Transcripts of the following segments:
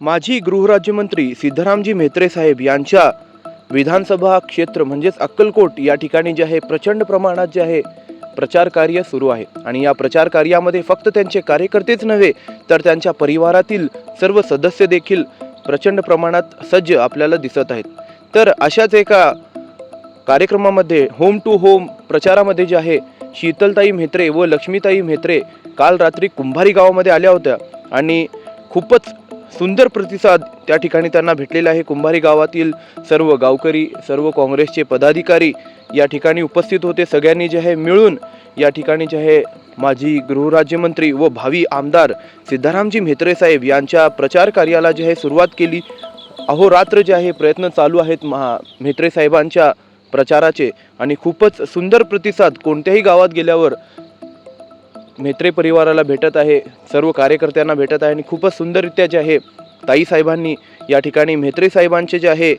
माजी गृहराज्यमंत्री सिद्धरामजी म्हेत्रे साहेब यांच्या विधानसभा क्षेत्र म्हणजेच अक्कलकोट या ठिकाणी जे आहे प्रचंड प्रमाणात जे आहे प्रचार कार्य सुरू आहे आणि या प्रचार कार्यामध्ये फक्त त्यांचे कार्यकर्तेच नव्हे तर त्यांच्या परिवारातील सर्व सदस्य देखील प्रचंड प्रमाणात सज्ज आपल्याला दिसत आहेत। तर अशाच एका कार्यक्रमामध्ये होम टू होम प्रचारामध्ये जे आहे शीतलताई म्हेत्रे व लक्ष्मीताई म्हेत्रे काल रात्री कुंभारी गावामध्ये आल्या होत्या आणि खूपच सुंदर प्रतिसाद त्या ठिकाणी त्यांना भेटलेला आहे। कुंभारी गावातील सर्व गावकरी, सर्व काँग्रेसचे पदाधिकारी या ठिकाणी उपस्थित होते। सगळ्यांनी जे आहे मिळून या ठिकाणी जे आहे माजी गृहराज्यमंत्री व भावी आमदार सिद्धरामजी म्हेत्रे साहेब यांच्या प्रचार कार्याला जे आहे सुरुवात केली। अहोरात्र जे आहे प्रयत्न चालू आहेत म्हेत्रे साहेबांच्या प्रचाराचे आणि खूपच सुंदर प्रतिसाद कोणत्याही गावात गेल्यावर म्हेत्रे परिवाराला भेटत आहे, सर्व कार्यकर्त्यांना भेटत आहे आणि खूपच सुंदररित्या जे आहे ताई साहेबांनी या ठिकाणी म्हेत्रे साहेबांचे जे आहे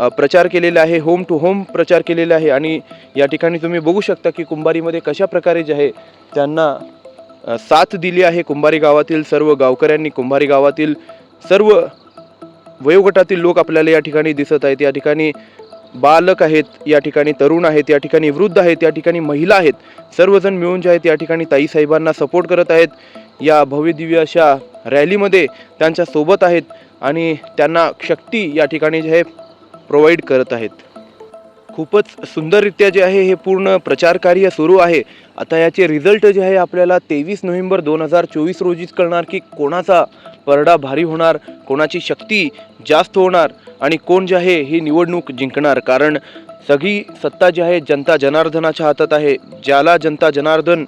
प्रचार केलेला आहे, होम टू होम प्रचार केलेला आहे। आणि या ठिकाणी तुम्ही बघू शकता की कुंभारीमध्ये कशा प्रकारे जे आहे त्यांना साथ दिली आहे। कुंभारी गावातील सर्व गावकऱ्यांनी, कुंभारी गावातील सर्व वयोगटातील लोक आपल्याला या ठिकाणी दिसत आहेत। या ठिकाणी बालक आहेत, या ठिकाणी तरुण आहेत, या ठिकाणी वृद्ध आहेत, या ठिकाणी महिला आहेत, सर्वजण मिळून जे आहेत या ठिकाणी ताई साहेबांना सपोर्ट करत आहेत। या भव्य दिव्य अशा रॅलीमध्ये त्यांच्या सोबत आहेत आणि त्यांना शक्ती या ठिकाणी जे आहे प्रोव्हाइड करत आहेत। खूपच सुंदररित्या जे आहे हे पूर्ण प्रचार कार्य सुरू आहे। आता याचे रिझल्ट जे आहे आपल्याला 23 नोव्हेंबर 2024 रोजीच कळणार की कोणाचा परडा भारी होणार, कोणाची शक्ती जास्त होणार आणि कोण जे आहे ही निवडणूक जिंकणार। कारण सगळी सत्ता जी आहे जनता जनार्दनाच्या हातात आहे। ज्याला जनता जनार्दन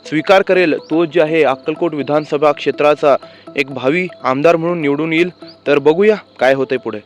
स्वीकार करेल तो जे आहे अक्कलकोट विधानसभा क्षेत्राचा एक भावी आमदार म्हणून निवडून येईल। तर बघूया काय होतंय पुढे।